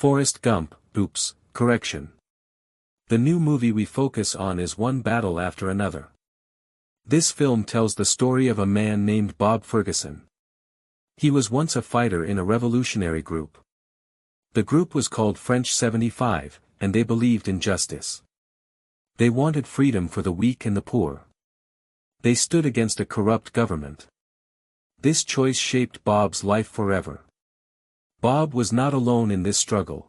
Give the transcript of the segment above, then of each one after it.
Forrest Gump, oops, correction. The new movie we focus on is one battle after another. This film tells the story of a man named Bob Ferguson. He was once a fighter in a revolutionary group. The group was called French 75, and they believed in justice. They wanted freedom for the weak and the poor. They stood against a corrupt government. This choice shaped Bob's life forever. Bob was not alone in this struggle.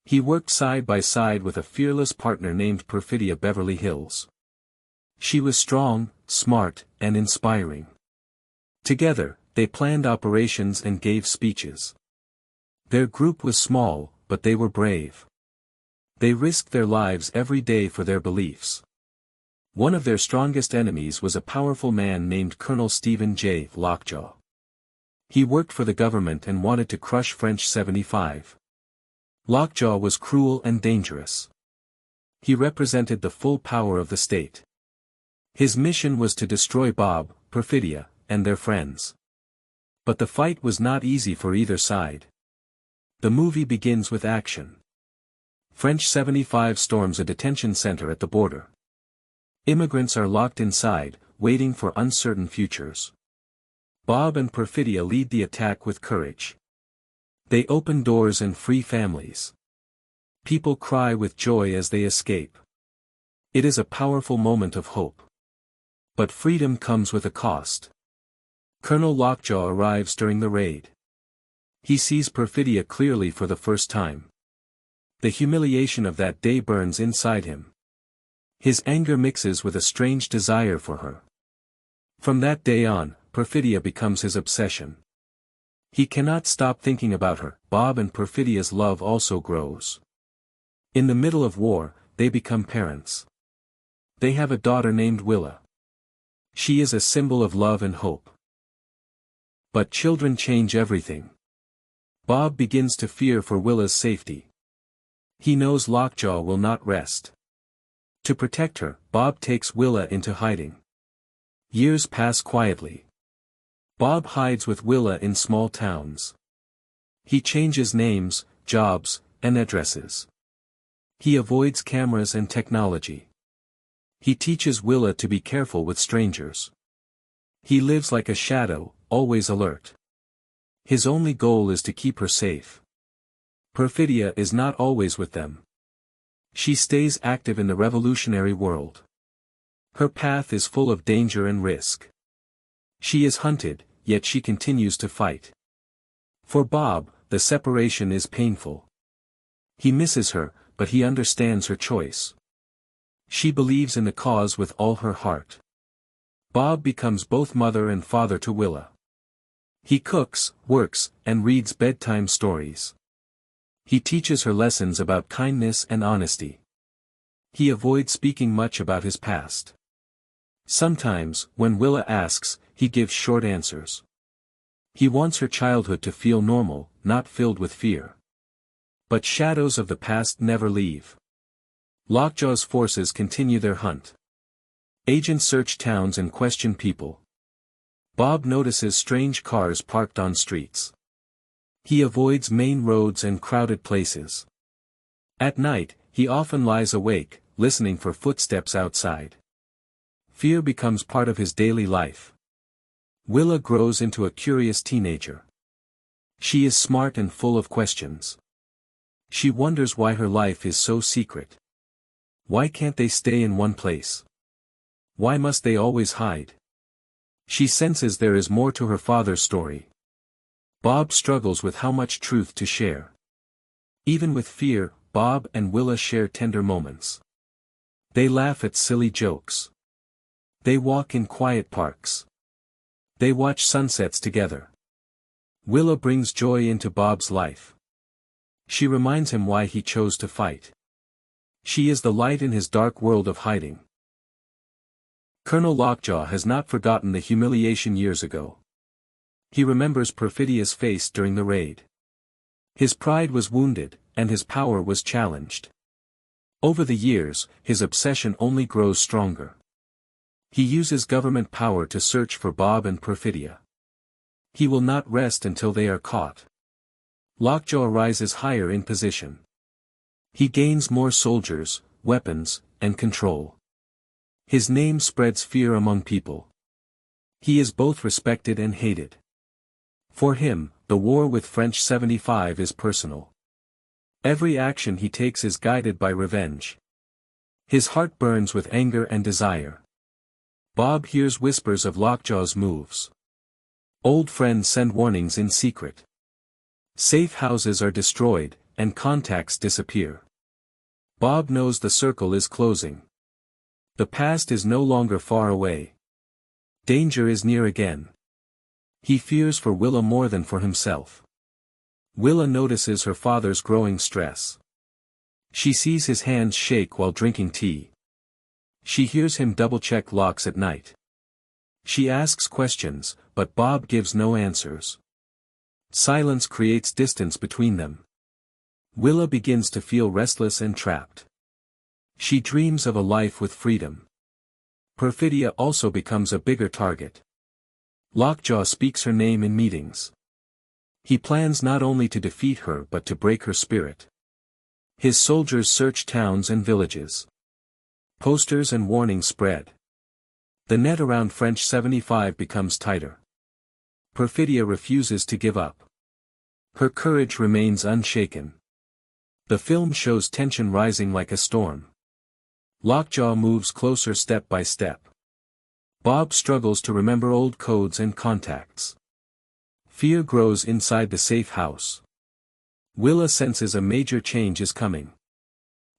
He worked side by side with a fearless partner named Perfidia Beverly Hills. She was strong, smart, and inspiring. Together, they planned operations and gave speeches. Their group was small, but they were brave. They risked their lives every day for their beliefs. One of their strongest enemies was a powerful man named Colonel Stephen J. Lockjaw. He worked for the government and wanted to crush French 75. Lockjaw was cruel and dangerous. He represented the full power of the state. His mission was to destroy Bob, Perfidia, and their friends. But the fight was not easy for either side. The movie begins with action. French 75 storms a detention center at the border. Immigrants are locked inside, waiting for uncertain futures. Bob and Perfidia lead the attack with courage. They open doors and free families. People cry with joy as they escape. It is a powerful moment of hope. But freedom comes with a cost. Colonel Lockjaw arrives during the raid. He sees Perfidia clearly for the first time. The humiliation of that day burns inside him. His anger mixes with a strange desire for her. From that day on, Perfidia becomes his obsession. He cannot stop thinking about her. Bob and Perfidia's love also grows. In the middle of war, they become parents. They have a daughter named Willa. She is a symbol of love and hope. But children change everything. Bob begins to fear for Willa's safety. He knows Lockjaw will not rest. To protect her, Bob takes Willa into hiding. Years pass quietly. Bob hides with Willa in small towns. He changes names, jobs, and addresses. He avoids cameras and technology. He teaches Willa to be careful with strangers. He lives like a shadow, always alert. His only goal is to keep her safe. Perfidia is not always with them. She stays active in the revolutionary world. Her path is full of danger and risk. She is hunted, yet she continues to fight. For Bob, the separation is painful. He misses her, but he understands her choice. She believes in the cause with all her heart. Bob becomes both mother and father to Willa. He cooks, works, and reads bedtime stories. He teaches her lessons about kindness and honesty. He avoids speaking much about his past. Sometimes, when Willa asks, he gives short answers. He wants her childhood to feel normal, not filled with fear. But shadows of the past never leave. Lockjaw's forces continue their hunt. Agents search towns and question people. Bob notices strange cars parked on streets. He avoids main roads and crowded places. At night, he often lies awake, listening for footsteps outside. Fear becomes part of his daily life. Willa grows into a curious teenager. She is smart and full of questions. She wonders why her life is so secret. Why can't they stay in one place? Why must they always hide? She senses there is more to her father's story. Bob struggles with how much truth to share. Even with fear, Bob and Willa share tender moments. They laugh at silly jokes. They walk in quiet parks. They watch sunsets together. Willa brings joy into Bob's life. She reminds him why he chose to fight. She is the light in his dark world of hiding. Colonel Lockjaw has not forgotten the humiliation years ago. He remembers Perfidia's face during the raid. His pride was wounded, and his power was challenged. Over the years, his obsession only grows stronger. He uses government power to search for Bob and Perfidia. He will not rest until they are caught. Lockjaw rises higher in position. He gains more soldiers, weapons, and control. His name spreads fear among people. He is both respected and hated. For him, the war with French 75 is personal. Every action he takes is guided by revenge. His heart burns with anger and desire. Bob hears whispers of Lockjaw's moves. Old friends send warnings in secret. Safe houses are destroyed, and contacts disappear. Bob knows the circle is closing. The past is no longer far away. Danger is near again. He fears for Willa more than for himself. Willa notices her father's growing stress. She sees his hands shake while drinking tea. She hears him double-check locks at night. She asks questions, but Bob gives no answers. Silence creates distance between them. Willa begins to feel restless and trapped. She dreams of a life with freedom. Perfidia also becomes a bigger target. Lockjaw speaks her name in meetings. He plans not only to defeat her but to break her spirit. His soldiers search towns and villages. Posters and warnings spread. The net around French 75 becomes tighter. Perfidia refuses to give up. Her courage remains unshaken. The film shows tension rising like a storm. Lockjaw moves closer step by step. Bob struggles to remember old codes and contacts. Fear grows inside the safe house. Willa senses a major change is coming.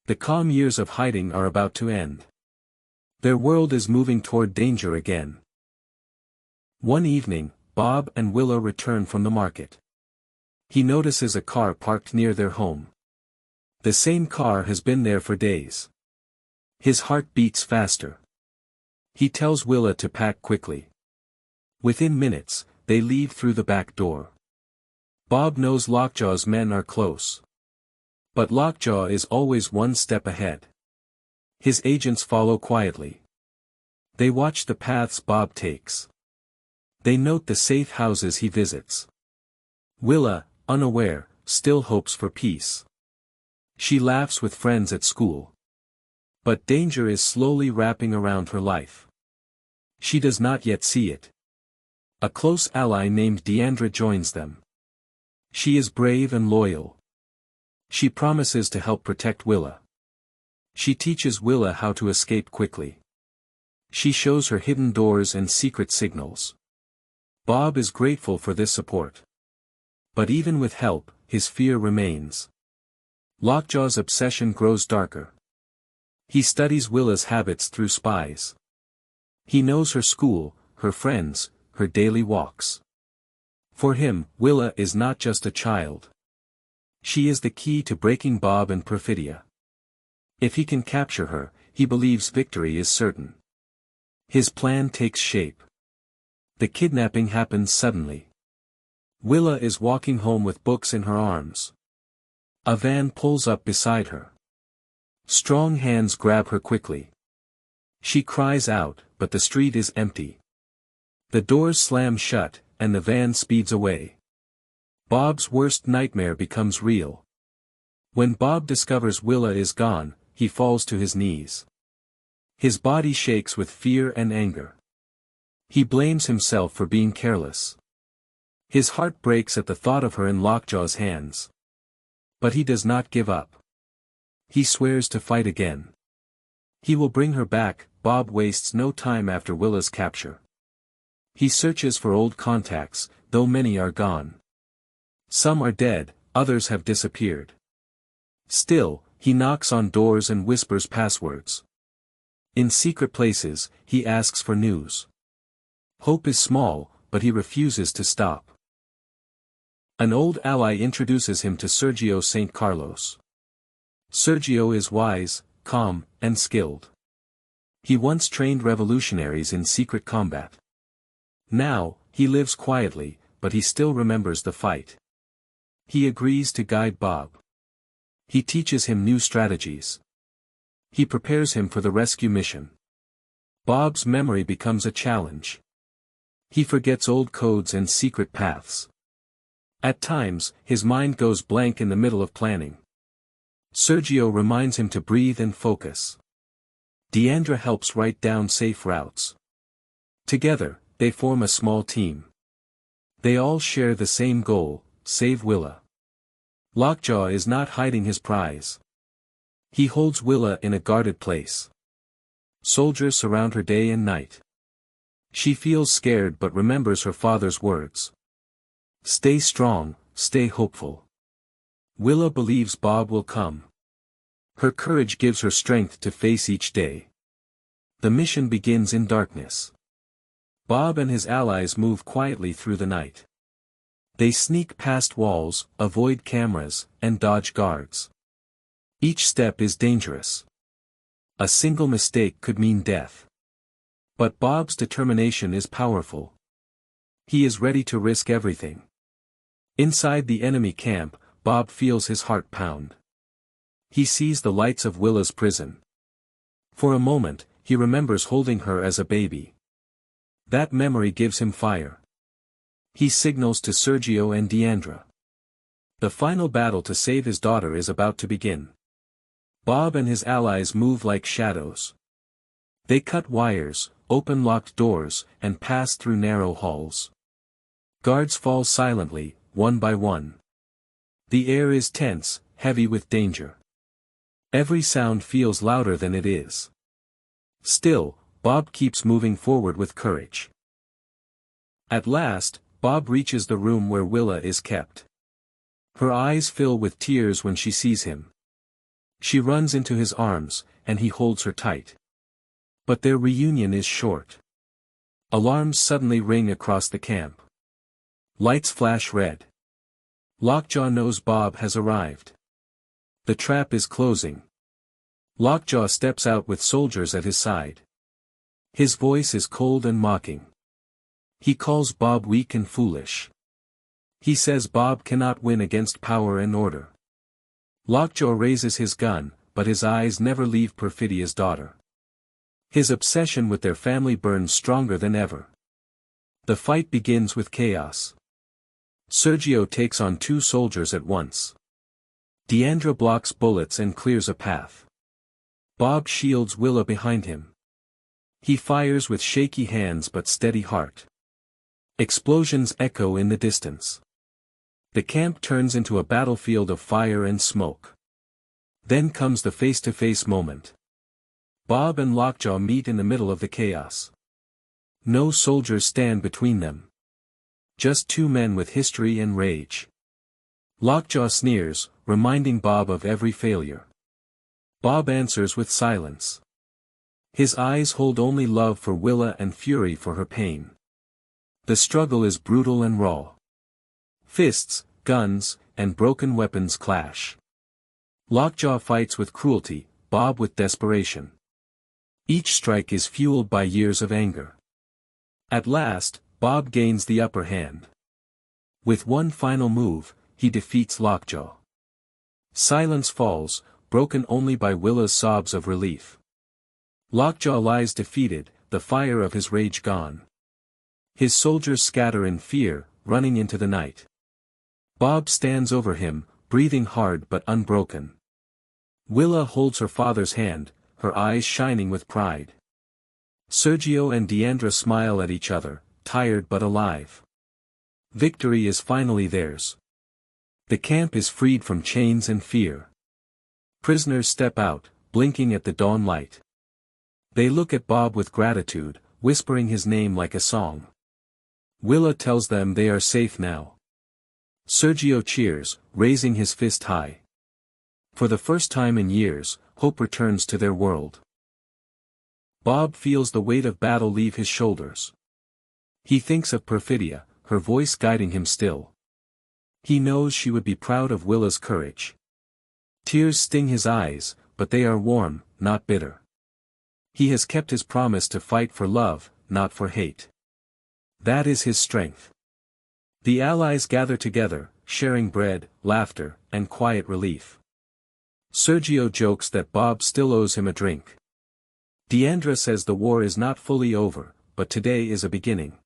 The calm years of hiding are about to end. Their world is moving toward danger again. One evening, Bob and Willa return from the market. He notices a car parked near their home. The same car has been there for days. His heart beats faster. He tells Willa to pack quickly. Within minutes, they leave through the back door. Bob knows Lockjaw's men are close. But Lockjaw is always one step ahead. His agents follow quietly. They watch the paths Bob takes. They note the safe houses he visits. Willa, unaware, still hopes for peace. She laughs with friends at school. But danger is slowly wrapping around her life. She does not yet see it. A close ally named Deandra joins them. She is brave and loyal. She promises to help protect Willa. She teaches Willa how to escape quickly. She shows her hidden doors and secret signals. Bob is grateful for this support. But even with help, his fear remains. Lockjaw's obsession grows darker. He studies Willa's habits through spies. He knows her school, her friends, her daily walks. For him, Willa is not just a child. She is the key to breaking Bob and Perfidia. If he can capture her, he believes victory is certain. His plan takes shape. The kidnapping happens suddenly. Willa is walking home with books in her arms. A van pulls up beside her. Strong hands grab her quickly. She cries out, but the street is empty. The doors slam shut, and the van speeds away. Bob's worst nightmare becomes real. When Bob discovers Willa is gone, he falls to his knees. His body shakes with fear and anger. He blames himself for being careless. His heart breaks at the thought of her in Lockjaw's hands. But he does not give up. He swears to fight again. He will bring her back. Bob wastes no time after Willa's capture. He searches for old contacts, though many are gone. Some are dead, others have disappeared. Still, he knocks on doors and whispers passwords. In secret places, he asks for news. Hope is small, but he refuses to stop. An old ally introduces him to Sergio St. Carlos. Sergio is wise, calm, and skilled. He once trained revolutionaries in secret combat. Now, he lives quietly, but he still remembers the fight. He agrees to guide Bob. He teaches him new strategies. He prepares him for the rescue mission. Bob's memory becomes a challenge. He forgets old codes and secret paths. At times, his mind goes blank in the middle of planning. Sergio reminds him to breathe and focus. Deandra helps write down safe routes. Together, they form a small team. They all share the same goal: save Willa. Lockjaw is not hiding his prize. He holds Willa in a guarded place. Soldiers surround her day and night. She feels scared but remembers her father's words. Stay strong, stay hopeful. Willa believes Bob will come. Her courage gives her strength to face each day. The mission begins in darkness. Bob and his allies move quietly through the night. They sneak past walls, avoid cameras, and dodge guards. Each step is dangerous. A single mistake could mean death. But Bob's determination is powerful. He is ready to risk everything. Inside the enemy camp, Bob feels his heart pound. He sees the lights of Willa's prison. For a moment, he remembers holding her as a baby. That memory gives him fire. He signals to Sergio and Deandra. The final battle to save his daughter is about to begin. Bob and his allies move like shadows. They cut wires, open locked doors, and pass through narrow halls. Guards fall silently, one by one. The air is tense, heavy with danger. Every sound feels louder than it is. Still, Bob keeps moving forward with courage. At last, Bob reaches the room where Willa is kept. Her eyes fill with tears when she sees him. She runs into his arms, and he holds her tight. But their reunion is short. Alarms suddenly ring across the camp. Lights flash red. Lockjaw knows Bob has arrived. The trap is closing. Lockjaw steps out with soldiers at his side. His voice is cold and mocking. He calls Bob weak and foolish. He says Bob cannot win against power and order. Lockjaw raises his gun, but his eyes never leave Perfidia's daughter. His obsession with their family burns stronger than ever. The fight begins with chaos. Sergio takes on 2 soldiers at once. Deandra blocks bullets and clears a path. Bob shields Willa behind him. He fires with shaky hands but steady heart. Explosions echo in the distance. The camp turns into a battlefield of fire and smoke. Then comes the face-to-face moment. Bob and Lockjaw meet in the middle of the chaos. No soldiers stand between them. Just 2 men with history and rage. Lockjaw sneers, reminding Bob of every failure. Bob answers with silence. His eyes hold only love for Willa and fury for her pain. The struggle is brutal and raw. Fists, guns, and broken weapons clash. Lockjaw fights with cruelty, Bob with desperation. Each strike is fueled by years of anger. At last, Bob gains the upper hand. With one final move, he defeats Lockjaw. Silence falls, broken only by Willa's sobs of relief. Lockjaw lies defeated, the fire of his rage gone. His soldiers scatter in fear, running into the night. Bob stands over him, breathing hard but unbroken. Willa holds her father's hand, her eyes shining with pride. Sergio and Deandra smile at each other, tired but alive. Victory is finally theirs. The camp is freed from chains and fear. Prisoners step out, blinking at the dawn light. They look at Bob with gratitude, whispering his name like a song. Willa tells them they are safe now. Sergio cheers, raising his fist high. For the first time in years, hope returns to their world. Bob feels the weight of battle leave his shoulders. He thinks of Perfidia, her voice guiding him still. He knows she would be proud of Willa's courage. Tears sting his eyes, but they are warm, not bitter. He has kept his promise to fight for love, not for hate. That is his strength. The allies gather together, sharing bread, laughter, and quiet relief. Sergio jokes that Bob still owes him a drink. Deandra says the war is not fully over, but today is a beginning.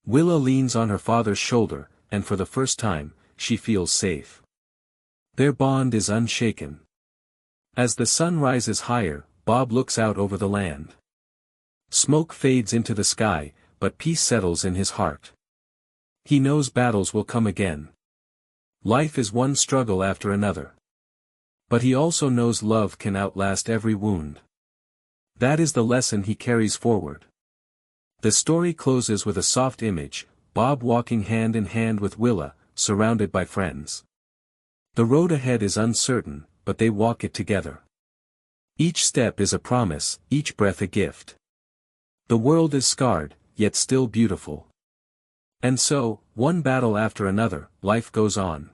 Willa leans on her father's shoulder, and for the first time, she feels safe. Their bond is unshaken. As the sun rises higher, Bob looks out over the land. Smoke fades into the sky, but peace settles in his heart. He knows battles will come again. Life is one struggle after another. But he also knows love can outlast every wound. That is the lesson he carries forward. The story closes with a soft image, Bob walking hand in hand with Willa, surrounded by friends. The road ahead is uncertain, but they walk it together. Each step is a promise, each breath a gift. The world is scarred, yet still beautiful. And so, one battle after another, life goes on.